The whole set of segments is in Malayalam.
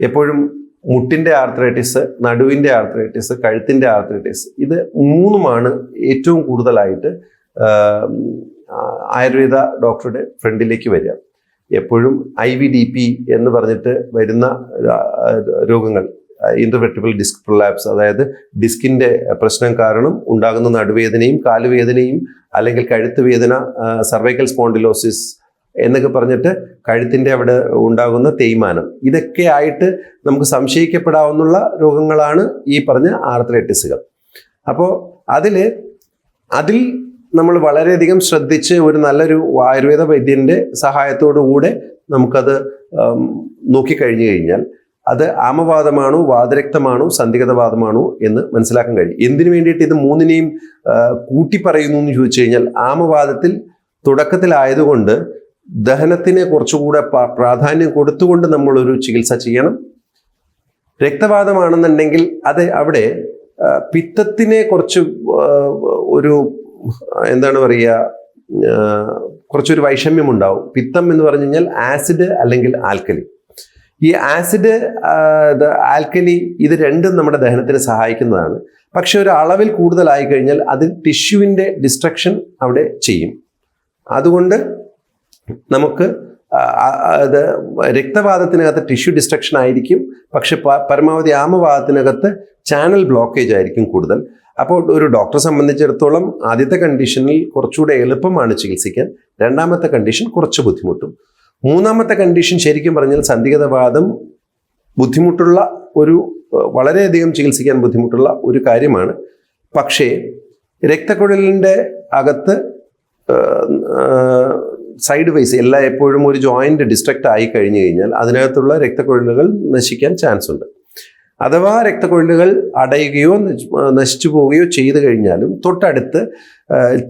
എപ്പോഴും മുട്ടിൻ്റെ ആർത്രൈറ്റിസ്, നടുവിൻ്റെ ആർത്രൈറ്റിസ്, കഴുത്തിൻ്റെ ആർത്രൈറ്റിസ്, ഇത് മൂന്നുമാണ് ഏറ്റവും കൂടുതലായിട്ട് ആയുർവേദ ഡോക്ടറുടെ ഫ്രണ്ടിലേക്ക് വരിക. എപ്പോഴും IVDP എന്ന് പറഞ്ഞിട്ട് വരുന്ന രോഗങ്ങൾ, ഇന്റർവെർട്ടിബിൾ ഡിസ്ക് പ്രൊലാപ്സ്, അതായത് ഡിസ്കിന്റെ പ്രശ്നം കാരണം ഉണ്ടാകുന്ന നടുവേദനയും കാലുവേദനയും അല്ലെങ്കിൽ കഴുത്ത് വേദന, സർവൈക്കൽ സ്പോണ്ടിലോസിസ് എന്നൊക്കെ പറഞ്ഞിട്ട് കഴുത്തിൻ്റെ അവിടെ ഉണ്ടാകുന്ന തേയ്മാനം, ഇതൊക്കെ ആയിട്ട് നമുക്ക് സംശയിക്കപ്പെടാവുന്ന രോഗങ്ങളാണ് ഈ പറഞ്ഞ ആർത്രൈറ്റിസുകൾ. അപ്പോൾ അതിൽ നമ്മൾ വളരെയധികം ശ്രദ്ധിച്ച് ഒരു നല്ലൊരു ആയുർവേദ വൈദ്യൻ്റെ സഹായത്തോടു കൂടെ നമുക്കത് നോക്കിക്കഴിഞ്ഞു കഴിഞ്ഞാൽ അത് ആമവാദമാണോ, വാതരക്തമാണോ, സന്ധിഗതവാദമാണോ എന്ന് മനസ്സിലാക്കാൻ കഴിയും. എന്തിനു വേണ്ടിയിട്ട് ഇത് മൂന്നിനെയും കൂട്ടി പറയുന്നു എന്ന് ചോദിച്ചു കഴിഞ്ഞാൽ, ആമവാദത്തിൽ തുടക്കത്തിലായതുകൊണ്ട് ദഹനത്തിന് കുറച്ചുകൂടെ പ്രാധാന്യം കൊടുത്തുകൊണ്ട് നമ്മളൊരു ചികിത്സ ചെയ്യണം. രക്തവാദമാണെന്നുണ്ടെങ്കിൽ അത് അവിടെ പിത്തത്തിനെ കുറച്ച് ഒരു എന്താണ് പറയുക, കുറച്ചൊരു വൈഷമ്യം ഉണ്ടാവും. പിത്തം എന്ന് പറഞ്ഞു കഴിഞ്ഞാൽ ആസിഡ് അല്ലെങ്കിൽ ആൽക്കലി. ഈ ആസിഡ്, ആൽക്കലി, ഇത് രണ്ടും നമ്മുടെ ദഹനത്തിന് സഹായിക്കുന്നതാണ്. പക്ഷെ ഒരു അളവിൽ കൂടുതലായി കഴിഞ്ഞാൽ അത് ടിഷ്യൂവിൻ്റെ ഡിസ്ട്രക്ഷൻ അവിടെ ചെയ്യും. അതുകൊണ്ട് നമുക്ക് അത് രക്തവാദത്തിനകത്ത് ടിഷ്യൂ ഡിസ്ട്രക്ഷൻ ആയിരിക്കും, പക്ഷെ പരമാവധി ആമവാദത്തിനകത്ത് ചാനൽ ബ്ലോക്കേജ് ആയിരിക്കും കൂടുതൽ. അപ്പോൾ ഒരു ഡോക്ടറെ സംബന്ധിച്ചിടത്തോളം ആദ്യത്തെ കണ്ടീഷനിൽ കുറച്ചുകൂടെ എളുപ്പമാണ് ചികിത്സിക്കാൻ, രണ്ടാമത്തെ കണ്ടീഷൻ കുറച്ച് ബുദ്ധിമുട്ടും. മൂന്നാമത്തെ കണ്ടീഷൻ ശരിക്കും പറഞ്ഞാൽ സന്ധിഗതവാദം ബുദ്ധിമുട്ടുള്ള വളരെയധികം ചികിത്സിക്കാൻ ബുദ്ധിമുട്ടുള്ള ഒരു കാര്യമാണ്. പക്ഷേ രക്തക്കുഴലിൻ്റെ അകത്ത് സൈഡ് വൈസ് എപ്പോഴും ഒരു ജോയിന്റ് ഡിസ്ട്രക്റ്റ് ആയി കഴിഞ്ഞു കഴിഞ്ഞാൽ അതിനകത്തുള്ള രക്തക്കുഴലുകൾ നശിക്കാൻ ചാൻസ് ഉണ്ട്. അഥവാ രക്തക്കുഴലുകൾ അടയുകയോ നശിച്ചു പോവുകയോ ചെയ്തു കഴിഞ്ഞാലും തൊട്ടടുത്ത്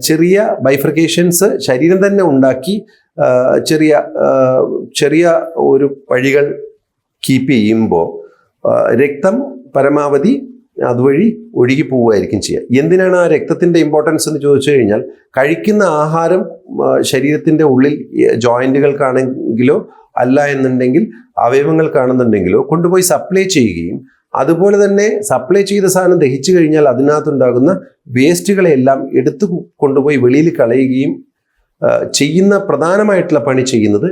ചെറിയ ബൈഫർക്കേഷൻസ് ശരീരം തന്നെ ഉണ്ടാക്കി ചെറിയ ഒരു വഴികൾ കീപ്പ് ചെയ്യുമ്പോൾ രക്തം പരമാവധി അതുവഴി ഒഴുകി പോവുകയായിരിക്കും ചെയ്യുക. എന്തിനാണ് ആ രക്തത്തിൻ്റെ ഇമ്പോർട്ടൻസ് എന്ന് ചോദിച്ചു കഴിഞ്ഞാൽ, കഴിക്കുന്ന ആഹാരം ശരീരത്തിൻ്റെ ഉള്ളിൽ ജോയിൻറ്റുകൾക്കാണെങ്കിലോ അല്ല എന്നുണ്ടെങ്കിൽ അവയവങ്ങൾക്കാണെന്നുണ്ടെങ്കിലോ കൊണ്ടുപോയി സപ്ലൈ ചെയ്യുകയും അതുപോലെ തന്നെ സപ്ലൈ ചെയ്ത സാധനം ദഹിച്ചു കഴിഞ്ഞാൽ അതിനകത്തുണ്ടാകുന്ന വേസ്റ്റുകളെല്ലാം എടുത്തു കൊണ്ടുപോയി വെളിയിൽ കളയുകയും ചെയ്യുന്ന പ്രധാനമായിട്ടുള്ള പണി ചെയ്യുന്നത്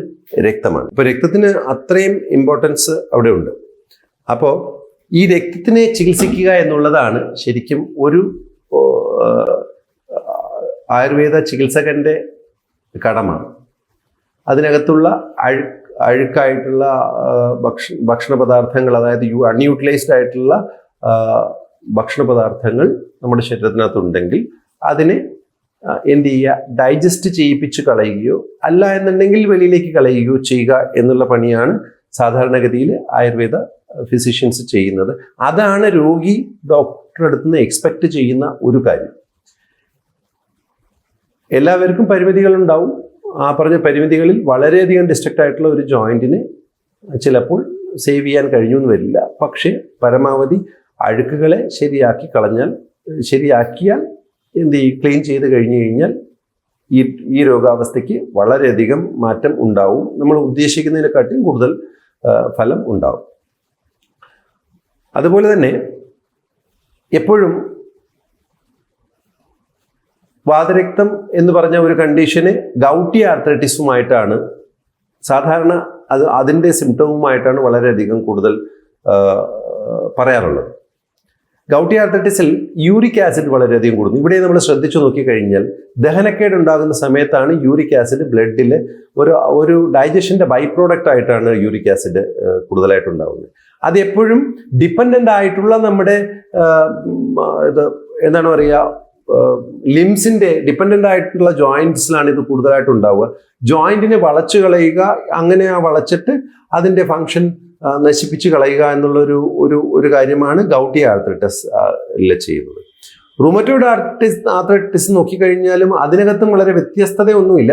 രക്തമാണ്. ഇപ്പോൾ രക്തത്തിന് അത്രയും ഇമ്പോർട്ടൻസ് അവിടെ ഉണ്ട്. അപ്പോൾ ഈ രക്തത്തിനെ ചികിത്സിക്കുക എന്നുള്ളതാണ് ശരിക്കും ഒരു ആയുർവേദ ചികിത്സകന്റെ കടമ. അതിനകത്തുള്ള അഴുക്കായിട്ടുള്ള ഭക്ഷണ പദാർത്ഥങ്ങൾ, അതായത് അൺയൂട്ടിലൈസ്ഡ് ആയിട്ടുള്ള ഭക്ഷണ പദാർത്ഥങ്ങൾ നമ്മുടെ ശരീരത്തിനകത്തുണ്ടെങ്കിൽ അതിനെ എന്ത് ചെയ്യുക, ഡൈജസ്റ്റ് ചെയ്യിപ്പിച്ച് കളയുകയോ അല്ല എന്നുണ്ടെങ്കിൽ വെളിയിലേക്ക് കളയുകയോ ചെയ്യുക എന്നുള്ള പണിയാണ് സാധാരണഗതിയിൽ ആയുർവേദ ഫിസിഷ്യൻസ് ചെയ്യുന്നത്. അതാണ് രോഗി ഡോക്ടറുടെ അടുത്ത് നിന്ന് എക്സ്പെക്ട് ചെയ്യുന്ന ഒരു കാര്യം. എല്ലാവർക്കും പരിമിതികളുണ്ടാവും. ആ പറഞ്ഞ പരിമിതികളിൽ വളരെയധികം ഡിസ്ട്രക്റ്റ് ആയിട്ടുള്ള ഒരു ജോയിന്റിന് ചിലപ്പോൾ സേവ് ചെയ്യാൻ കഴിഞ്ഞു എന്ന് വരില്ല. പക്ഷേ പരമാവധി അഴുക്കുകളെ ശരിയാക്കിയാൽ എന്ത് ചെയ്യും, ക്ലീൻ ചെയ്ത് കഴിഞ്ഞു കഴിഞ്ഞാൽ ഈ രോഗാവസ്ഥയ്ക്ക് വളരെയധികം മാറ്റം ഉണ്ടാവും. നമ്മൾ ഉദ്ദേശിക്കുന്നതിനെക്കാട്ടിയും കൂടുതൽ ഫലം ഉണ്ടാവും. അതുപോലെ തന്നെ എപ്പോഴും വാതരക്തം എന്ന് പറഞ്ഞ ഒരു കണ്ടീഷന് ഗൗട്ടി ആർത്രൈറ്റിസുമായിട്ടാണ് സാധാരണ അതിൻ്റെ സിംറ്റവുമായിട്ടാണ് വളരെയധികം കൂടുതൽ പറയാറുള്ളത്. ഗൗട്ടി ആർത്രൈറ്റിസിൽ യൂറിക് ആസിഡ് വളരെയധികം കൂടുന്നു. ഇവിടെ നമ്മൾ ശ്രദ്ധിച്ചു നോക്കിക്കഴിഞ്ഞാൽ ദഹനക്കേട് ഉണ്ടാകുന്ന സമയത്താണ് യൂറിക് ആസിഡ് ബ്ലഡിൽ ഒരു ഡൈജഷൻ്റെ ബൈ പ്രോഡക്റ്റ് ആയിട്ടാണ് യൂറിക് ആസിഡ് കൂടുതലായിട്ടുണ്ടാകുന്നത്. അത് എപ്പോഴും ഡിപ്പെൻഡൻ്റ് ആയിട്ടുള്ള നമ്മുടെ എന്താണ് പറയുക, ലിംസിന്റെ ഡിപ്പെൻഡൻ്റ് ആയിട്ടുള്ള ജോയിന്റ്സിലാണ് ഇത് കൂടുതലായിട്ട് ഉണ്ടാവുക. ജോയിന്റിനെ വളച്ചു കളയുക, അങ്ങനെ വളച്ചിട്ട് അതിൻ്റെ ഫങ്ഷൻ നശിപ്പിച്ച് കളയുക എന്നുള്ള ഒരു കാര്യമാണ് ഗൗട്ടി ആർത്രൈറ്റിസ് ചെയ്യുന്നത്. റൂമറ്റോയ്ഡ് ആർത്രൈറ്റിസ് നോക്കിക്കഴിഞ്ഞാലും അതിനകത്തും വളരെ വ്യത്യസ്തതയൊന്നുമില്ല.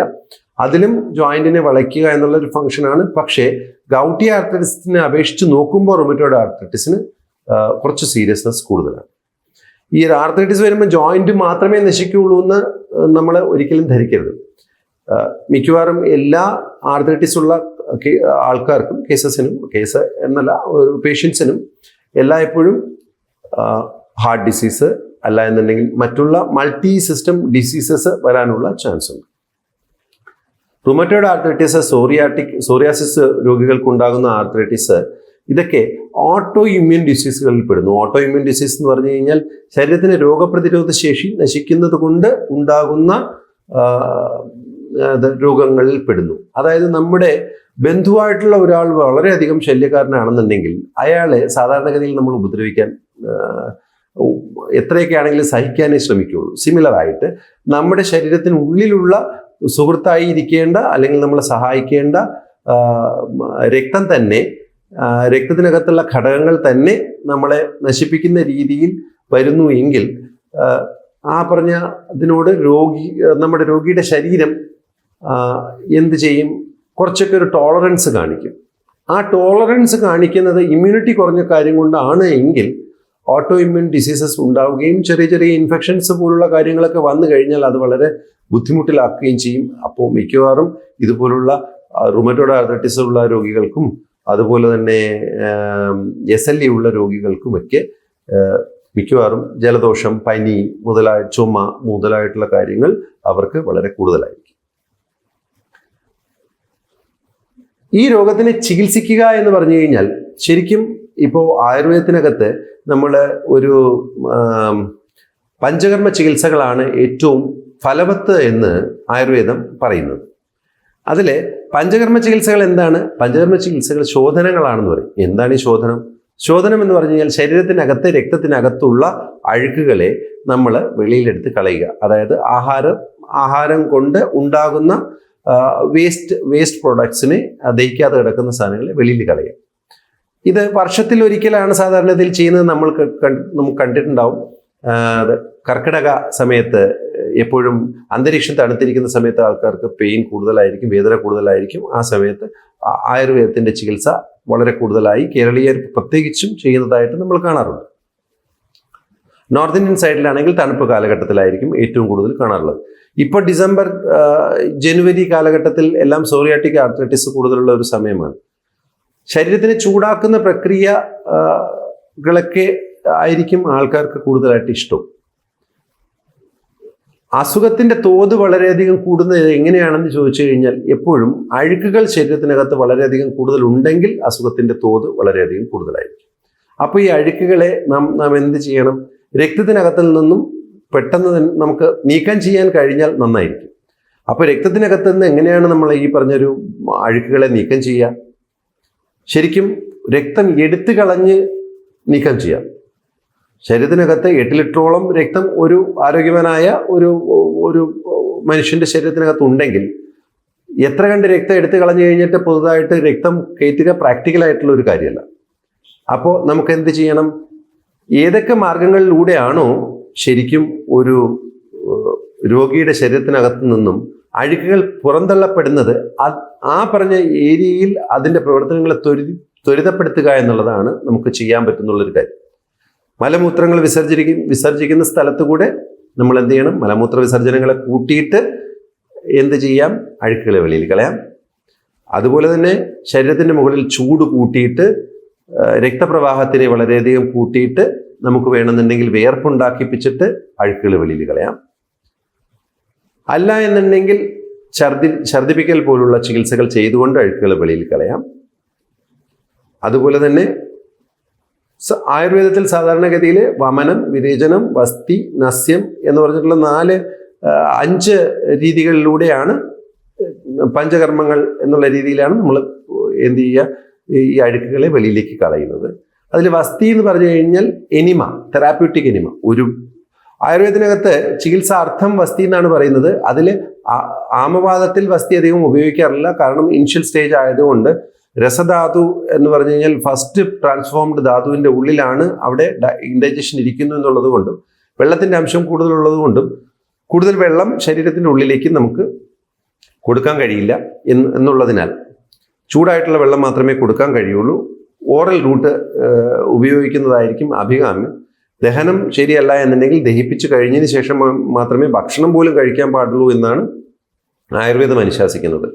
അതിലും ജോയിന്റിനെ വളയ്ക്കുക എന്നുള്ള ഒരു ഫംഗ്ഷനാണ്. പക്ഷേ ഗൗട്ടി ആർത്രൈറ്റിസിനെ അപേക്ഷിച്ച് നോക്കുമ്പോൾ റൂമറ്റോയ്ഡ് ആർത്രൈറ്റിസിന് കുറച്ച് സീരിയസ്നെസ് കൂടുതലാണ്. ഈ ആർത്രൈറ്റിസ് വരുമ്പോൾ ജോയിന്റ് മാത്രമേ നശിക്കുകയുള്ളൂ എന്ന് നമ്മൾ ഒരിക്കലും ധരിക്കരുത്. മിക്കവാറും എല്ലാ ആർത്രൈറ്റിസ് ഉള്ള ആൾക്കാർക്കും കേസ് എന്നല്ല പേഷ്യൻസിനും എല്ലായ്പ്പോഴും ഹാർട്ട് ഡിസീസ് അല്ല എന്നുണ്ടെങ്കിൽ മറ്റുള്ള മൾട്ടി സിസ്റ്റം ഡിസീസസ് വരാനുള്ള ചാൻസ് ഉണ്ട്. റുമറ്റോയ്ഡ് ആർത്രൈറ്റിസ്, സോറിയാസിസ് രോഗികൾക്കുണ്ടാകുന്ന ആർത്രൈറ്റിസ്, ഇതൊക്കെ ഓട്ടോ ഇമ്മ്യൂൺ ഡിസീസുകളിൽ പെടുന്നു. ഓട്ടോ ഇമ്മ്യൂൺ ഡിസീസ് എന്ന് പറഞ്ഞു കഴിഞ്ഞാൽ ശരീരത്തിന് രോഗപ്രതിരോധ ശേഷി നശിക്കുന്നത് കൊണ്ട് ഉണ്ടാകുന്ന രോഗങ്ങളിൽ പെടുന്നു. അതായത് നമ്മുടെ ബന്ധുവായിട്ടുള്ള ഒരാൾ വളരെയധികം ശല്യക്കാരനാണെന്നുണ്ടെങ്കിൽ അയാളെ സാധാരണഗതിയിൽ നമ്മൾ ഉപദ്രവിക്കാൻ എത്രയൊക്കെ ആണെങ്കിലും സഹിക്കാനേ ശ്രമിക്കുകയുള്ളൂ. സിമിലർ ആയിട്ട് നമ്മുടെ ശരീരത്തിനുള്ളിലുള്ള സുഹൃത്തായി ഇരിക്കേണ്ട അല്ലെങ്കിൽ നമ്മളെ സഹായിക്കേണ്ട രക്തം തന്നെ, രക്തത്തിനകത്തുള്ള ഘടകങ്ങൾ തന്നെ നമ്മളെ നശിപ്പിക്കുന്ന രീതിയിൽ വരുന്നു എങ്കിൽ ആ പറഞ്ഞ അതിനോട് നമ്മുടെ രോഗിയുടെ ശരീരം എന്ത് ചെയ്യും? കുറച്ചൊക്കെ ഒരു ടോളറൻസ് കാണിക്കും. ആ ടോളറൻസ് കാണിക്കുന്നത് ഇമ്മ്യൂണിറ്റി കുറഞ്ഞ കാര്യം കൊണ്ടാണ് എങ്കിൽ ഓട്ടോ ഇമ്മ്യൂൺ ഡിസീസസ് ഉണ്ടാവുകയും ചെറിയ ചെറിയ ഇൻഫെക്ഷൻസ് പോലുള്ള കാര്യങ്ങളൊക്കെ വന്നു കഴിഞ്ഞാൽ അത് വളരെ ബുദ്ധിമുട്ടിലാക്കുകയും ചെയ്യും. അപ്പോൾ മിക്കവാറും ഇതുപോലുള്ള റുമറ്റോയ്ഡ് ആർത്രൈറ്റിസ് ഉള്ള രോഗികൾക്കും അതുപോലെ തന്നെ SLE ഉള്ള രോഗികൾക്കുമൊക്കെ മിക്കവാറും ജലദോഷം, പനി ചുമ മുതലായിട്ടുള്ള കാര്യങ്ങൾ അവർക്ക് വളരെ കൂടുതലായിരിക്കും. ഈ രോഗത്തിനെ ചികിത്സിക്കുക എന്ന് പറഞ്ഞു കഴിഞ്ഞാൽ ശരിക്കും ഇപ്പോൾ ആയുർവേദത്തിനകത്ത് നമ്മൾ ഒരു പഞ്ചകർമ്മ ചികിത്സകളാണ് ഏറ്റവും ഫലവത്ത് എന്ന് ആയുർവേദം പറയുന്നത്. അതിൽ പഞ്ചകർമ്മ ചികിത്സകൾ എന്താണ്? പഞ്ചകർമ്മ ചികിത്സകൾ ശോധനങ്ങളാണെന്ന് പറയും. എന്താണ് ഈ ശോധനം? ശോധനം എന്ന് പറഞ്ഞു കഴിഞ്ഞാൽ ശരീരത്തിനകത്ത് രക്തത്തിനകത്തുള്ള അഴുക്കുകളെ നമ്മൾ വെളിയിലെടുത്ത് കളയുക. അതായത് ആഹാരം കൊണ്ട് ഉണ്ടാകുന്ന വേസ്റ്റ് പ്രോഡക്ട്സിനെ ദഹിക്കാതെ കിടക്കുന്ന സാധനങ്ങളെ വെളിയിൽ കളയുക. ഇത് വർഷത്തിൽ ഒരിക്കലാണ് സാധാരണ ഇതിൽ ചെയ്യുന്നത്. നമുക്ക് കണ്ടിട്ടുണ്ടാവും. കർക്കിടക സമയത്ത് എപ്പോഴും അന്തരീക്ഷം തണുത്തിരിക്കുന്ന സമയത്ത് ആൾക്കാർക്ക് പെയിൻ കൂടുതലായിരിക്കും, വേദന കൂടുതലായിരിക്കും. ആ സമയത്ത് ആയുർവേദത്തിൻ്റെ ചികിത്സ വളരെ കൂടുതലായി കേരളീയർ പ്രത്യേകിച്ചും ചെയ്യുന്നതായിട്ട് നമ്മൾ കാണാറുണ്ട്. നോർത്ത് ഇന്ത്യൻ സൈഡിലാണെങ്കിൽ തണുപ്പ് കാലഘട്ടത്തിലായിരിക്കും ഏറ്റവും കൂടുതൽ കാണാറുള്ളത്. ഇപ്പോൾ ഡിസംബർ, ജനുവരി കാലഘട്ടത്തിൽ എല്ലാം സോറിയാറ്റിക് ആർത്രൈറ്റിസ് കൂടുതലുള്ള ഒരു സമയമാണ്. ശരീരത്തിനെ ചൂടാക്കുന്ന പ്രക്രിയകളൊക്കെ ആയിരിക്കും ആൾക്കാർക്ക് കൂടുതലായിട്ട് ഇഷ്ടം. അസുഖത്തിൻ്റെ തോത് വളരെയധികം കൂടുന്നത് എങ്ങനെയാണെന്ന് ചോദിച്ചു കഴിഞ്ഞാൽ എപ്പോഴും അഴുക്കുകൾ ശരീരത്തിനകത്ത് വളരെയധികം കൂടുതൽ ഉണ്ടെങ്കിൽ അസുഖത്തിൻ്റെ തോത് വളരെയധികം കൂടുതലായിരിക്കും. അപ്പോൾ ഈ അഴുക്കുകളെ നാം എന്ത് ചെയ്യണം? രക്തത്തിനകത്തിൽ നിന്നും പെട്ടെന്ന് നമുക്ക് നീക്കം ചെയ്യാൻ കഴിഞ്ഞാൽ നന്നായിരിക്കും. അപ്പോൾ രക്തത്തിനകത്ത് നിന്ന് എങ്ങനെയാണ് നമ്മൾ ഈ പറഞ്ഞൊരു അഴുക്കുകളെ നീക്കം ചെയ്യുക? ശരിക്കും രക്തം എടുത്തു കളഞ്ഞ് നീക്കം ചെയ്യാം. ശരീരത്തിനകത്ത് 8 ലിറ്ററോളം രക്തം ഒരു ആരോഗ്യവാനായ ഒരു മനുഷ്യൻ്റെ ശരീരത്തിനകത്ത് ഉണ്ടെങ്കിൽ എത്ര കണ്ട് രക്തം എടുത്തു കളഞ്ഞു കഴിഞ്ഞിട്ട് പുതുതായിട്ട് രക്തം കയറ്റുക പ്രാക്ടിക്കലായിട്ടുള്ള ഒരു കാര്യമല്ല. അപ്പോൾ നമുക്ക് എന്ത് ചെയ്യണം? ഏതൊക്കെ മാർഗങ്ങളിലൂടെയാണോ ശരിക്കും ഒരു രോഗിയുടെ ശരീരത്തിനകത്ത് നിന്നും അഴുക്കുകൾ പുറന്തള്ളപ്പെടുന്നത്, ആ പറഞ്ഞ ഏരിയയിൽ അതിൻ്റെ പ്രവർത്തനങ്ങളെ ത്വരിതപ്പെടുത്തുക എന്നുള്ളതാണ് നമുക്ക് ചെയ്യാൻ പറ്റുന്നുള്ളൊരു കാര്യം. മലമൂത്രങ്ങൾ വിസർജിക്കുന്ന സ്ഥലത്ത് കൂടെ നമ്മൾ എന്ത് ചെയ്യണം? മലമൂത്ര വിസർജനങ്ങളെ കൂട്ടിയിട്ട് എന്ത് ചെയ്യാം? അഴുക്കുകളെ വെളിയിൽ കളയാം. അതുപോലെ തന്നെ ശരീരത്തിൻ്റെ മുകളിൽ ചൂട് കൂട്ടിയിട്ട് രക്തപ്രവാഹത്തിനെ വളരെയധികം കൂട്ടിയിട്ട് നമുക്ക് വേണമെന്നുണ്ടെങ്കിൽ വിയർപ്പുണ്ടാക്കിപ്പിച്ചിട്ട് അഴുക്കുകൾ വെളിയിൽ കളയാം. അല്ല എന്നുണ്ടെങ്കിൽ ഛർദിപ്പിക്കൽ പോലുള്ള ചികിത്സകൾ ചെയ്തുകൊണ്ട് അഴുക്കുകൾ വെളിയിൽ കളയാം. അതുപോലെ തന്നെ ആയുർവേദത്തിൽ സാധാരണഗതിയിൽ വമനം, വിരേചനം, വസ്തി, നസ്യം എന്ന് പറഞ്ഞിട്ടുള്ള 5 രീതികളിലൂടെയാണ് പഞ്ചകർമ്മങ്ങൾ എന്നുള്ള രീതിയിലാണ് നമ്മൾ എന്ത് ചെയ്യുക? ഈ അഴുക്കുകളെ വെളിയിലേക്ക് കളയുന്നത്. അതിൽ വസ്തി എന്ന് പറഞ്ഞു കഴിഞ്ഞാൽ എനിമ, തെറാപ്യൂട്ടിക് എനിമ. ഒരു ആയുർവേദത്തിനകത്ത് ചികിത്സാർത്ഥം വസ്തി എന്നാണ് പറയുന്നത്. അതിൽ ആമവാദത്തിൽ വസ്തി അധികം ഉപയോഗിക്കാറില്ല. കാരണം ഇനിഷ്യൽ സ്റ്റേജ് ആയതുകൊണ്ട് രസധാതു എന്ന് പറഞ്ഞു കഴിഞ്ഞാൽ ഫസ്റ്റ് ട്രാൻസ്ഫോംഡ് ധാതുവിൻ്റെ ഉള്ളിലാണ് അവിടെ ഇൻഡൈജഷൻ ഇരിക്കുന്നു എന്നുള്ളത് കൊണ്ടും വെള്ളത്തിൻ്റെ അംശം കൂടുതലുള്ളത് കൊണ്ടും കൂടുതൽ വെള്ളം ശരീരത്തിൻ്റെ ഉള്ളിലേക്ക് നമുക്ക് കൊടുക്കാൻ കഴിയില്ല എന്നുള്ളതിനാൽ ചൂടായിട്ടുള്ള വെള്ളം മാത്രമേ കൊടുക്കാൻ കഴിയുള്ളൂ. ഓറൽ റൂട്ട് ഉപയോഗിക്കുന്നതായിരിക്കും അഭികാമ്യം. ദഹനം ശരിയല്ല എന്നുണ്ടെങ്കിൽ ദഹിപ്പിച്ച് കഴിഞ്ഞതിന് ശേഷം മാത്രമേ ഭക്ഷണം പോലും കഴിക്കാൻ പാടുള്ളൂ എന്നാണ് ആയുർവേദം അനുശാസിക്കുന്നത്.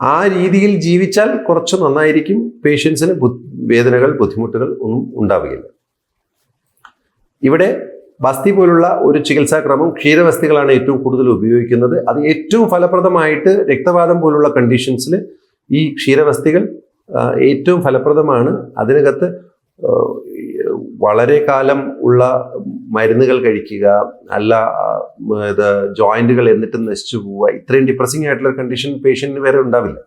ആ രീതിയിൽ ജീവിച്ചാൽ കുറച്ച് നന്നായിരിക്കും. പേഷ്യൻസിന് വേദനകൾ, ബുദ്ധിമുട്ടുകൾ ഒന്നും ഉണ്ടാവുകയില്ല. ഇവിടെ വസ്തി പോലുള്ള ഒരു ചികിത്സാക്രമം ക്ഷീരവസ്തികളാണ് ഏറ്റവും കൂടുതൽ ഉപയോഗിക്കുന്നത്. അത് ഏറ്റവും ഫലപ്രദമായിട്ട് രക്തവാതം പോലുള്ള കണ്ടീഷൻസിൽ ഈ ക്ഷീരവസ്തികൾ ഏറ്റവും ഫലപ്രദമാണ്. അതിനകത്ത് വളരെ കാലം ഉള്ള മരുന്നുകൾ കഴിക്കുക, അല്ല ഇത് ജോയിന്റുകൾ എന്നിട്ട് നശിച്ചു പോവുക, ഇത്രയും ഡിപ്രസിംഗ് ആയിട്ടുള്ള കണ്ടീഷൻ പേഷ്യന്റിന് വേറെ ഉണ്ടാവില്ല.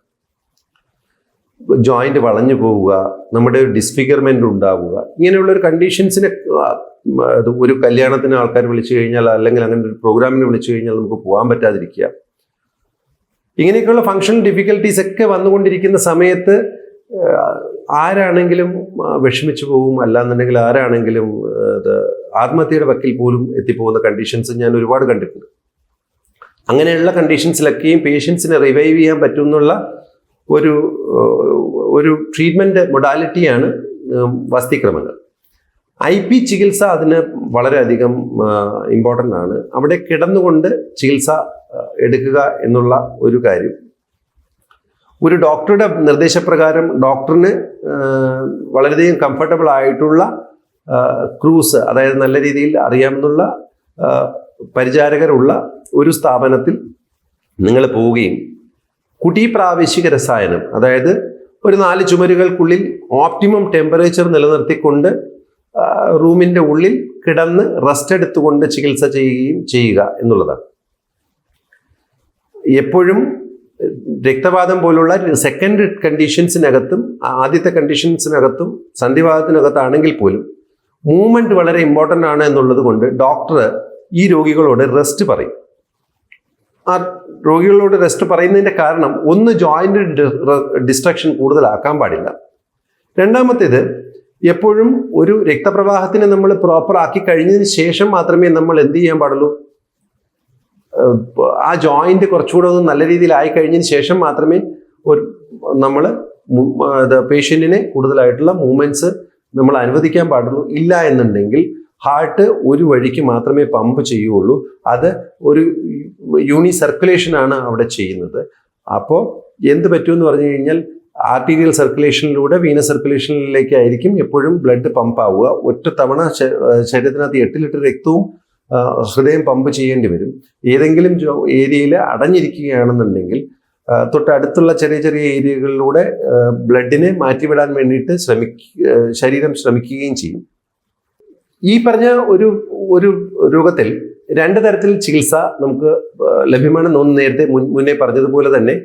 ജോയിന്റ് വളഞ്ഞു പോവുക, നമ്മുടെ ഡിസ്ഫിഗർമെന്റ് ഉണ്ടാവുക, ഇങ്ങനെയുള്ള ഒരു കണ്ടീഷൻസിനെ ഒരു കല്യാണത്തിന് ആൾക്കാർ വിളിച്ചു കഴിഞ്ഞാൽ, അല്ലെങ്കിൽ അങ്ങനെ ഒരു പ്രോഗ്രാമിന് വിളിച്ചു കഴിഞ്ഞാൽ നമുക്ക് പോകാൻ പറ്റാതിരിക്കുക, ഇങ്ങനെയൊക്കെയുള്ള ഫങ്ഷണൽ ഡിഫിക്കൽട്ടീസ് ഒക്കെ വന്നുകൊണ്ടിരിക്കുന്ന സമയത്ത് ആരാണെങ്കിലും വിഷമിച്ചു പോകും. അല്ലാന്നുണ്ടെങ്കിൽ ആരാണെങ്കിലും ആത്മഹത്യയുടെ വക്കിൽ പോലും എത്തിപ്പോകുന്ന കണ്ടീഷൻസ് ഞാൻ ഒരുപാട് കണ്ടിട്ടുണ്ട്. അങ്ങനെയുള്ള കണ്ടീഷൻസിലൊക്കെയും പേഷ്യൻസിനെ റിവൈവ് ചെയ്യാൻ പറ്റുമെന്നുള്ള ഒരു ട്രീറ്റ്മെന്റ് മൊഡാലിറ്റിയാണ് വസ്തിക്രമങ്ങൾ. IP ചികിത്സ അതിന് വളരെയധികം ഇമ്പോർട്ടൻ്റ് ആണ്. അവിടെ കിടന്നുകൊണ്ട് ചികിത്സ എടുക്കുക എന്നുള്ള ഒരു കാര്യം, ഒരു ഡോക്ടറുടെ നിർദ്ദേശപ്രകാരം ഡോക്ടറിന് വളരെയധികം കംഫർട്ടബിൾ ആയിട്ടുള്ള ക്രൂസ്, അതായത് നല്ല രീതിയിൽ അറിയാമെന്നുള്ള പരിചാരകരുള്ള ഒരു സ്ഥാപനത്തിൽ നിങ്ങൾ പോവുകയും കുടീപ്രാവശ്യിക രസായനം, അതായത് ഒരു 4 ചുമരുകൾക്കുള്ളിൽ ഓപ്റ്റിമം ടെമ്പറേച്ചർ നിലനിർത്തിക്കൊണ്ട് റൂമിൻ്റെ ഉള്ളിൽ കിടന്ന് റെസ്റ്റ് എടുത്തുകൊണ്ട് ചികിത്സ ചെയ്യുക എന്നുള്ളതാണ്. എപ്പോഴും രക്തവാതം പോലുള്ള സെക്കൻഡ് കണ്ടീഷൻസിനകത്തും ആദ്യത്തെ കണ്ടീഷൻസിനകത്തും സന്ധിവാതത്തിനകത്താണെങ്കിൽ പോലും മൂവ്മെന്റ് വളരെ ഇമ്പോർട്ടൻ്റ് ആണ് എന്നുള്ളത് കൊണ്ട് ഡോക്ടർ ഈ രോഗികളോട് റെസ്റ്റ് പറയും. ആ രോഗികളോട് റെസ്റ്റ് പറയുന്നതിൻ്റെ കാരണം, ഒന്ന്, ജോയിന്റ് ഡിസ്ട്രക്ഷൻ കൂടുതലാക്കാൻ പാടില്ല. രണ്ടാമത്തേത്, എപ്പോഴും ഒരു രക്തപ്രവാഹത്തിനെ നമ്മൾ പ്രോപ്പർ ആക്കി കഴിഞ്ഞതിന് ശേഷം മാത്രമേ നമ്മൾ എന്ത് ചെയ്യാൻ പാടുള്ളൂ, ആ ജോയിന്റ് കുറച്ചുകൂടെ ഒന്ന് നല്ല രീതിയിലായി കഴിഞ്ഞതിന് ശേഷം മാത്രമേ നമ്മൾ പേഷ്യൻറ്റിനെ കൂടുതലായിട്ടുള്ള മൂവ്മെന്റ്സ് നമ്മൾ അനുവദിക്കാൻ പാടുള്ളൂ. ഇല്ല എന്നുണ്ടെങ്കിൽ ഹാർട്ട് ഒരു വഴിക്ക് മാത്രമേ പമ്പ് ചെയ്യുള്ളൂ. അത് ഒരു യൂണി സർക്കുലേഷനാണ് അവിടെ ചെയ്യുന്നത്. അപ്പോൾ എന്ത് പറ്റുമെന്ന് പറഞ്ഞു കഴിഞ്ഞാൽ ആർട്ടീരിയൽ സർക്കുലേഷനിലൂടെ വീനസ് സർക്കുലേഷനിലേക്കായിരിക്കും എപ്പോഴും ബ്ലഡ് പമ്പ് ആവുക. ഒറ്റ തവണ ശരീരത്തിനകത്ത് 8 ലിറ്റർ രക്തവും ഹൃദയം പമ്പ് ചെയ്യേണ്ടി വരും. ഏതെങ്കിലും ഏരിയയിൽ അടഞ്ഞിരിക്കുകയാണെന്നുണ്ടെങ്കിൽ തൊട്ടടുത്തുള്ള ചെറിയ ചെറിയ ഏരിയകളിലൂടെ ബ്ലഡിനെ മാറ്റിവിടാൻ വേണ്ടിയിട്ട് ശരീരം ശ്രമിക്കുകയും ചെയ്യും. ഈ പറഞ്ഞ ഒരു രോഗത്തിൽ 2 തരത്തിൽ ചികിത്സ നമുക്ക് ലഭ്യമാണ്. നേരത്തെ മുന്നേ പറഞ്ഞതുപോലെ തന്നെ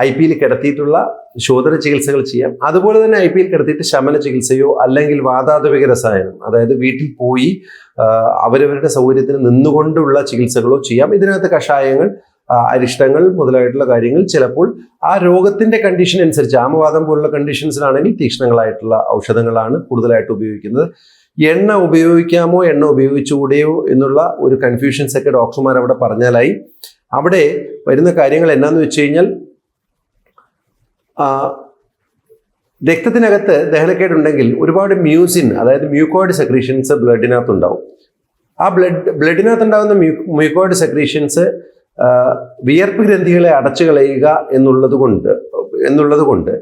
IP-യിൽ കിടത്തിയിട്ടുള്ള ശോധന ചികിത്സകൾ ചെയ്യാം. അതുപോലെ തന്നെ IP-യിൽ കിടത്തിയിട്ട് ശമന ചികിത്സയോ അല്ലെങ്കിൽ വാതാതപിക രസായനം, അതായത് വീട്ടിൽ പോയി അവരവരുടെ സൗകര്യത്തിന് നിന്നുകൊണ്ടുള്ള ചികിത്സകളോ ചെയ്യാം. ഇതിനകത്ത് കഷായങ്ങൾ, അരിഷ്ടങ്ങൾ മുതലായിട്ടുള്ള കാര്യങ്ങൾ ചിലപ്പോൾ ആ രോഗത്തിന്റെ കണ്ടീഷൻ അനുസരിച്ച്, ആമവാദം പോലുള്ള കണ്ടീഷൻസിലാണെങ്കിൽ തീക്ഷ്ണങ്ങളായിട്ടുള്ള ഔഷധങ്ങളാണ് കൂടുതലായിട്ട് ഉപയോഗിക്കുന്നത്. എണ്ണ ഉപയോഗിക്കാമോ, എണ്ണ ഉപയോഗിച്ചുകൂടെയോ എന്നുള്ള ഒരു കൺഫ്യൂഷൻസ് ഒക്കെ ഡോക്ടർമാർ അവിടെ പറഞ്ഞാലായി. അവിടെ വരുന്ന കാര്യങ്ങൾ എന്നാന്ന് വെച്ച് കഴിഞ്ഞാൽ, രക്തത്തിനകത്ത് ദഹനക്കേടുണ്ടെങ്കിൽ ഒരുപാട് മ്യൂസിൻ, അതായത് മ്യൂക്കോയിഡ് സെക്രീഷൻസ് ബ്ലഡിനകത്തുണ്ടാവും. ആ ബ്ലഡിനകത്തുണ്ടാകുന്ന മ്യൂക്കോയിഡ് സെക്രീഷൻസ് വിയർപ്പ് ഗ്രന്ഥികളെ അടച്ചു കളയുക എന്നുള്ളത് കൊണ്ട്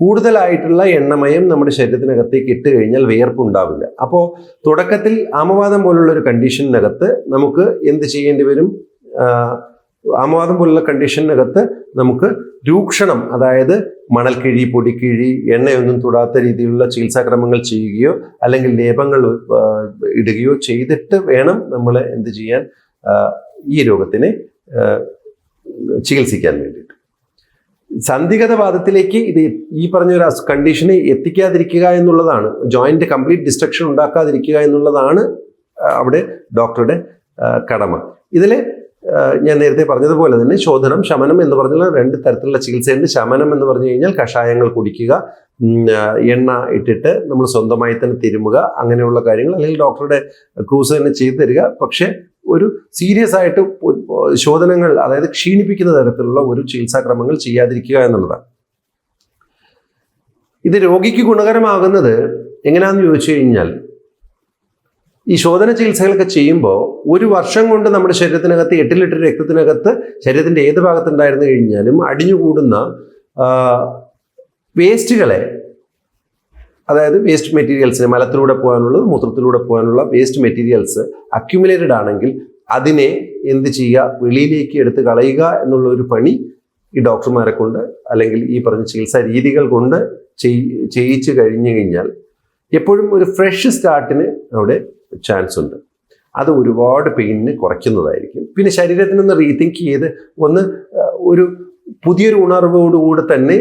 കൂടുതലായിട്ടുള്ള എണ്ണമയം നമ്മുടെ ശരീരത്തിനകത്തേക്ക് ഇട്ട് കഴിഞ്ഞാൽ വിയർപ്പ് ഉണ്ടാവില്ല. അപ്പോൾ തുടക്കത്തിൽ ആമവാദം പോലുള്ള ഒരു കണ്ടീഷനകത്ത് നമുക്ക് എന്ത് ചെയ്യേണ്ടി വരും? ആമവാദം പോലുള്ള കണ്ടീഷനകത്ത് നമുക്ക് രൂക്ഷണം, അതായത് മണൽക്കിഴി, പൊടിക്കിഴി, എണ്ണയൊന്നും തൊടാത്ത രീതിയിലുള്ള ചികിത്സാക്രമങ്ങൾ ചെയ്യുകയോ അല്ലെങ്കിൽ ലേപങ്ങൾ ഇടുകയോ ചെയ്തിട്ട് വേണം നമ്മൾ എന്ത് ചെയ്യാൻ, ഈ രോഗത്തിനെ ചികിത്സിക്കാൻ വേണ്ടിയിട്ട്. സന്ധിഗതവാദത്തിലേക്ക് ഇത് ഈ പറഞ്ഞൊരു കണ്ടീഷനെ എത്തിക്കാതിരിക്കുക എന്നുള്ളതാണ്, ജോയിന്റ് കംപ്ലീറ്റ് ഡിസ്ട്രക്ഷൻ ഉണ്ടാക്കാതിരിക്കുക എന്നുള്ളതാണ് അവിടെ ഡോക്ടറുടെ കടമ. ഇതിൽ ഞാൻ നേരത്തെ പറഞ്ഞതുപോലെ തന്നെ ശോധനം, ശമനം എന്ന് പറഞ്ഞുള്ള 2 തരത്തിലുള്ള ചികിത്സയുണ്ട്. ശമനം എന്ന് പറഞ്ഞു കഴിഞ്ഞാൽ കഷായങ്ങൾ കുടിക്കുക, എണ്ണ ഇട്ടിട്ട് നമ്മൾ സ്വന്തമായി തന്നെ തിരുമുക, അങ്ങനെയുള്ള കാര്യങ്ങൾ, അല്ലെങ്കിൽ ഡോക്ടറുടെ ക്രൂസ് തന്നെ ചെയ്തു തരിക. പക്ഷെ ഒരു സീരിയസ് ആയിട്ട് ശോധനങ്ങൾ, അതായത് ക്ഷീണിപ്പിക്കുന്ന തരത്തിലുള്ള ഒരു ചികിത്സാക്രമങ്ങൾ ചെയ്യാതിരിക്കുക എന്നുള്ളതാണ്. ഇത് രോഗിക്ക് ഗുണകരമാകുന്നത് എങ്ങനെയാണെന്ന് ചോദിച്ചു കഴിഞ്ഞാൽ, ഈ ശോധന ചികിത്സകളൊക്കെ ചെയ്യുമ്പോൾ 1 വർഷം കൊണ്ട് നമ്മുടെ ശരീരത്തിനകത്ത് 8 ലിറ്റർ രക്തത്തിനകത്ത് ശരീരത്തിൻ്റെ ഏത് ഭാഗത്തുണ്ടായിരുന്നു കഴിഞ്ഞാലും അടിഞ്ഞുകൂടുന്ന വേസ്റ്റുകളെ, അതായത് വേസ്റ്റ് മെറ്റീരിയൽസിനെ, മലത്തിലൂടെ പോകാനുള്ളത് മൂത്രത്തിലൂടെ പോകാനുള്ള വേസ്റ്റ് മെറ്റീരിയൽസ് അക്യുമുലേറ്റഡ് ആണെങ്കിൽ അതിനെ എന്ത് ചെയ്യുക, വെളിയിലേക്ക് എടുത്ത് കളയുക എന്നുള്ള ഒരു പണി ഈ ഡോക്ടർമാരെ കൊണ്ട് അല്ലെങ്കിൽ ഈ പറഞ്ഞ ചികിത്സാ രീതികൾ കൊണ്ട് ചെയ്യിച്ചു കഴിഞ്ഞു കഴിഞ്ഞാൽ എപ്പോഴും ഒരു ഫ്രഷ് സ്റ്റാർട്ടിന് അവിടെ ചാൻസ് ഉണ്ട്. അത് ഒരുപാട് പെയിനിന് കുറയ്ക്കുന്നതായിരിക്കും. പിന്നെ ശരീരത്തിനൊന്ന് റീതിങ്ക് ചെയ്ത് ഒരു പുതിയൊരു ഉണർവോടുകൂടെ തന്നെ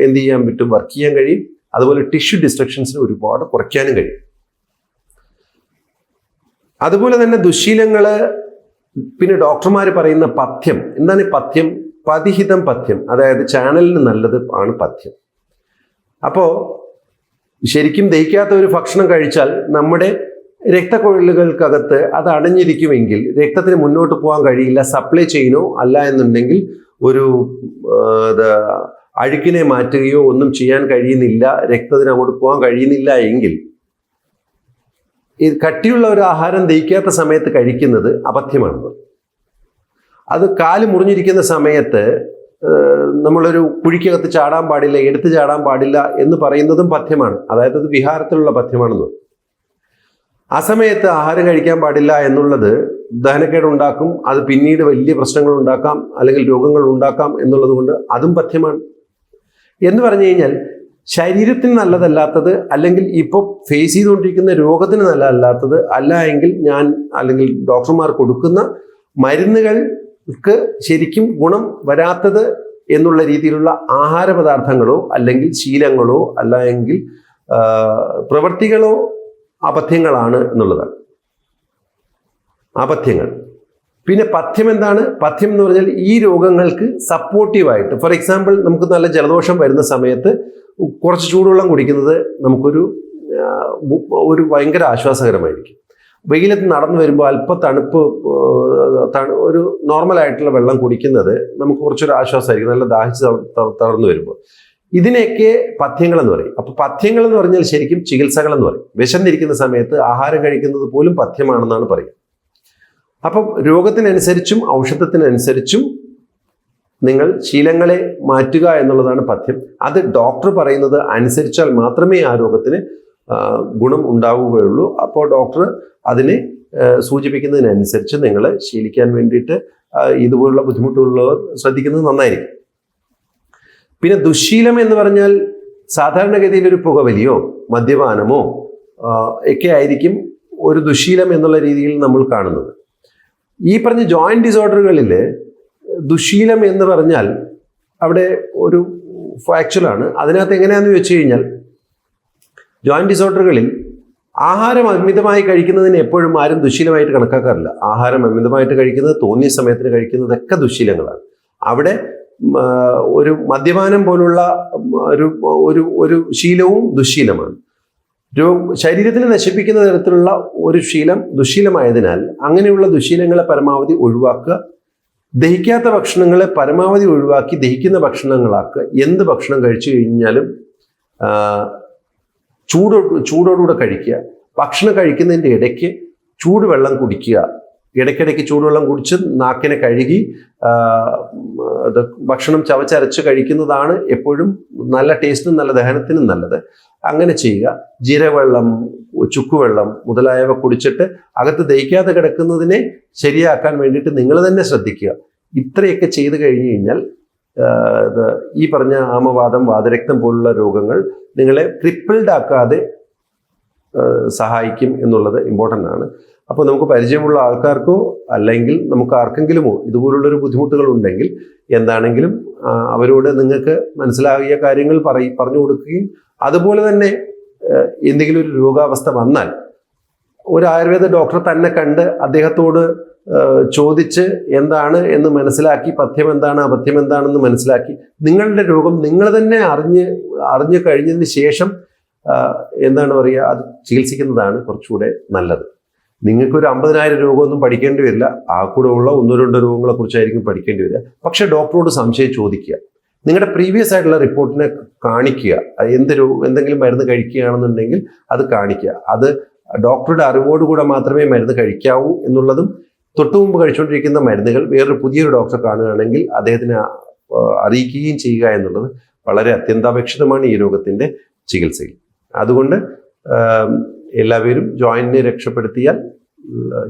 എന്ത് ചെയ്യാൻ പറ്റും, വർക്ക് ചെയ്യാൻ കഴിയും. അതുപോലെ ടിഷ്യൂ ഡിസ്ട്രക്ഷൻസിന് ഒരുപാട് കുറയ്ക്കാനും കഴിയും. അതുപോലെ തന്നെ ദുശ്ശീലങ്ങള്, പിന്നെ ഡോക്ടർമാർ പറയുന്ന പഥ്യം. എന്താണ് ഈ പഥ്യം? പതിഹിതം പഥ്യം, അതായത് ചാനലിന് നല്ലത് ആണ് പഥ്യം. അപ്പോൾ ശരിക്കും ദഹിക്കാത്ത ഒരു ഭക്ഷണം കഴിച്ചാൽ നമ്മുടെ രക്തക്കൊഴലുകൾക്കകത്ത് അത് അടഞ്ഞിരിക്കുമെങ്കിൽ രക്തത്തിന് മുന്നോട്ട് പോകാൻ കഴിയില്ല. സപ്ലൈ ചെയിനോ അല്ല എന്നുണ്ടെങ്കിൽ ഒരു അഴുക്കിനെ മാറ്റുകയോ ഒന്നും ചെയ്യാൻ കഴിയുന്നില്ല, രക്തത്തിന് അങ്ങോട്ട് പോകാൻ കഴിയുന്നില്ല എങ്കിൽ കട്ടിയുള്ള ഒരു ആഹാരം ദഹിക്കാത്ത സമയത്ത് കഴിക്കുന്നത് അപഥ്യമാണ്. അത് കാല് മുറിഞ്ഞിരിക്കുന്ന സമയത്ത് നമ്മളൊരു കുഴിക്കകത്ത് ചാടാൻ പാടില്ല, എടുത്ത് ചാടാൻ പാടില്ല എന്ന് പറയുന്നതും പഥ്യമാണ്. അതായത് അത് വിഹാരത്തിലുള്ള പഥ്യമാണെന്ന്. ആ സമയത്ത് ആഹാരം കഴിക്കാൻ പാടില്ല എന്നുള്ളത് ദഹനക്കേട് ഉണ്ടാക്കും, അത് പിന്നീട് വലിയ പ്രശ്നങ്ങൾ ഉണ്ടാക്കാം, അല്ലെങ്കിൽ രോഗങ്ങൾ ഉണ്ടാക്കാം എന്നുള്ളത് കൊണ്ട് അതും പഥ്യമാണ്. എന്ന് പറഞ്ഞു കഴിഞ്ഞാൽ ശരീരത്തിന് നല്ലതല്ലാത്തത്, അല്ലെങ്കിൽ ഇപ്പോൾ ഫേസ് ചെയ്തുകൊണ്ടിരിക്കുന്ന രോഗത്തിന് നല്ലതല്ലാത്തത്, അല്ല എങ്കിൽ അല്ലെങ്കിൽ ഡോക്ടർമാർ കൊടുക്കുന്ന മരുന്നുകൾക്ക് ശരിക്കും ഗുണം വരാത്തത് എന്നുള്ള രീതിയിലുള്ള ആഹാര പദാർത്ഥങ്ങളോ അല്ലെങ്കിൽ ശീലങ്ങളോ അല്ല എങ്കിൽ പ്രവൃത്തികളോ അപഥ്യങ്ങളാണ് എന്നുള്ളതാണ്. അപഥ്യങ്ങൾ. പിന്നെ പഥ്യം എന്താണ്? പഥ്യം എന്ന് പറഞ്ഞാൽ ഈ രോഗങ്ങൾക്ക് സപ്പോർട്ടീവായിട്ട്, ഫോർ എക്സാമ്പിൾ നമുക്ക് നല്ല ജലദോഷം വരുന്ന സമയത്ത് കുറച്ച് ചൂടുവെള്ളം കുടിക്കുന്നത് നമുക്കൊരു ഭയങ്കര ആശ്വാസകരമായിരിക്കും. വെയിലത്ത് നടന്നു വരുമ്പോൾ അല്പം തണുപ്പ്, ഒരു നോർമലായിട്ടുള്ള വെള്ളം കുടിക്കുന്നത് നമുക്ക് കുറച്ചൊരു ആശ്വാസമായിരിക്കും, നല്ല ദാഹിച്ച് തളർന്നു വരുമ്പോൾ. ഇതിനെയൊക്കെ പഥ്യങ്ങൾ എന്ന് പറയും. അപ്പൊ പഥ്യങ്ങൾ എന്ന് പറഞ്ഞാൽ ശരിക്കും ചികിത്സകൾ എന്ന് പറയും. വിശന്നിരിക്കുന്ന സമയത്ത് ആഹാരം കഴിക്കുന്നത് പോലും പഥ്യമാണെന്നാണ് പറയുക. അപ്പം രോഗത്തിനനുസരിച്ചും ഔഷധത്തിനനുസരിച്ചും നിങ്ങൾ ശീലങ്ങളെ മാറ്റുക എന്നുള്ളതാണ് പഥ്യം. അത് ഡോക്ടർ പറയുന്നത് അനുസരിച്ചാൽ മാത്രമേ ആ രോഗത്തിന് ഗുണം ഉണ്ടാവുകയുള്ളൂ. അപ്പോൾ ഡോക്ടർ അതിനെ സൂചിപ്പിക്കുന്നതിനനുസരിച്ച് നിങ്ങൾ ശീലിക്കാൻ വേണ്ടിയിട്ട് ഇതുപോലുള്ള ബുദ്ധിമുട്ടുള്ളവർ ശ്രദ്ധിക്കുന്നത് നന്നായിരിക്കും. പിന്നെ ദുശ്ശീലം എന്ന് പറഞ്ഞാൽ സാധാരണഗതിയിൽ ഒരു പുകവലിയോ മദ്യപാനമോ ഒക്കെ ആയിരിക്കും ഒരു ദുശ്ശീലം എന്നുള്ള രീതിയിൽ നമ്മൾ കാണുന്നത്. ഈ പറഞ്ഞ ജോയിന്റ് ഡിസോർഡറുകളിൽ ദുശ്ശീലം എന്ന് പറഞ്ഞാൽ അവിടെ ഒരു ഫാക്ച്വലാണ്. അതിനകത്ത് എങ്ങനെയാണെന്ന് വെച്ച് കഴിഞ്ഞാൽ ജോയിന്റ് ഡിസോർഡറുകളിൽ ആഹാരം അമിതമായി കഴിക്കുന്നതിന് എപ്പോഴും ആരും ദുശ്ശീലമായിട്ട് കണക്കാക്കാറില്ല. ആഹാരം അമിതമായിട്ട് കഴിക്കുന്നത്, തോന്നിയ സമയത്തിന് കഴിക്കുന്നതൊക്കെ ദുശ്ശീലങ്ങളാണ്. അവിടെ ഒരു മദ്യപാനം പോലുള്ള ഒരു ശീലവും ദുശ്ശീലമാണ്. ശരീരത്തിനെ നശിപ്പിക്കുന്ന തരത്തിലുള്ള ഒരു ശീലം ദുശ്ശീലമായതിനാൽ അങ്ങനെയുള്ള ദുശ്ശീലങ്ങളെ പരമാവധി ഒഴിവാക്കുക. ദഹിക്കാത്ത ഭക്ഷണങ്ങളെ പരമാവധി ഒഴിവാക്കി ദഹിക്കുന്ന ഭക്ഷണങ്ങളാക്കുക. എന്ത് ഭക്ഷണം കഴിച്ചു കഴിഞ്ഞാലും ചൂടോടുകൂടെ കഴിക്കുക. ഭക്ഷണം കഴിക്കുന്നതിൻ്റെ ഇടയ്ക്ക് ചൂടുവെള്ളം കുടിക്കുക. ഇടയ്ക്കിടയ്ക്ക് ചൂടുവെള്ളം കുടിച്ച് നാക്കിനെ കഴുകി ഭക്ഷണം ചവച്ചരച്ച് കഴിക്കുന്നതാണ് എപ്പോഴും നല്ല ടേസ്റ്റിനും നല്ല ദഹനത്തിനും നല്ലത്. അങ്ങനെ ചെയ്യുക. ജീരകവെള്ളം, ചുക്കുവെള്ളം മുതലായവ കുടിച്ചിട്ട് അകത്ത് ദഹിക്കാതെ കിടക്കുന്നതിനെ ശരിയാക്കാൻ വേണ്ടിയിട്ട് നിങ്ങൾ തന്നെ ശ്രദ്ധിക്കുക. ഇത്രയൊക്കെ ചെയ്തു കഴിഞ്ഞു കഴിഞ്ഞാൽ ഈ പറഞ്ഞ ആമവാദം, വാതരക്തം പോലുള്ള രോഗങ്ങൾ നിങ്ങളെ ക്രിപ്പിൾഡ് ആക്കാതെ സഹായിക്കും എന്നുള്ളത് ഇമ്പോർട്ടൻ്റ് ആണ്. അപ്പോൾ നമുക്ക് പരിചയമുള്ള ആൾക്കാർക്കോ അല്ലെങ്കിൽ നമുക്ക് ആർക്കെങ്കിലുമോ ഇതുപോലുള്ളൊരു ബുദ്ധിമുട്ടുകൾ ഉണ്ടെങ്കിൽ എന്താണെങ്കിലും അവരോട് നിങ്ങൾക്ക് മനസ്സിലാകിയ കാര്യങ്ങൾ പറഞ്ഞു കൊടുക്കുകയും അതുപോലെ തന്നെ എന്തെങ്കിലും ഒരു രോഗാവസ്ഥ വന്നാൽ ഒരു ആയുർവേദ ഡോക്ടറെ തന്നെ കണ്ട് അദ്ദേഹത്തോട് ചോദിച്ച് എന്താണ് എന്ന് മനസ്സിലാക്കി, പഥ്യം എന്താണ് അപഥ്യം എന്താണെന്ന് മനസ്സിലാക്കി നിങ്ങളുടെ രോഗം നിങ്ങൾ തന്നെ അറിഞ്ഞു കഴിഞ്ഞതിന് ശേഷം എന്താണ് പറയുക, അത് ചികിത്സിക്കുന്നതാണ് കുറച്ചുകൂടെ നല്ലത്. നിങ്ങൾക്കൊരു 50,000 രോഗമൊന്നും പഠിക്കേണ്ടി വരില്ല. ആ കൂടെ ഉള്ള 1-2 രോഗങ്ങളെ കുറിച്ചായിരിക്കും പഠിക്കേണ്ടി വരിക. പക്ഷെ ഡോക്ടറോട് സംശയം ചോദിക്കുക. നിങ്ങളുടെ പ്രീവിയസ് ആയിട്ടുള്ള റിപ്പോർട്ടിനെ കാണിക്കുക. എന്തെങ്കിലും മരുന്ന് കഴിക്കുകയാണെന്നുണ്ടെങ്കിൽ അത് കാണിക്കുക. അത് ഡോക്ടറുടെ അറിവോടുകൂടെ മാത്രമേ മരുന്ന് കഴിക്കാവൂ എന്നുള്ളതും, തൊട്ടു മുമ്പ് കഴിച്ചുകൊണ്ടിരിക്കുന്ന മരുന്നുകൾ വേറൊരു പുതിയൊരു ഡോക്ടറെ കാണുകയാണെങ്കിൽ അദ്ദേഹത്തിന് അറിയിക്കുകയും ചെയ്യുക എന്നുള്ളത് വളരെ അത്യന്താപേക്ഷിതമാണ് ഈ രോഗത്തിൻ്റെ ചികിത്സയിൽ. അതുകൊണ്ട് എല്ലാവരും ജോയിന്റിനെ രക്ഷപ്പെടുത്തിയാൽ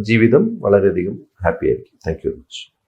ജീവിതം വളരെയധികം ഹാപ്പി ആയിരിക്കും. Thank you very much.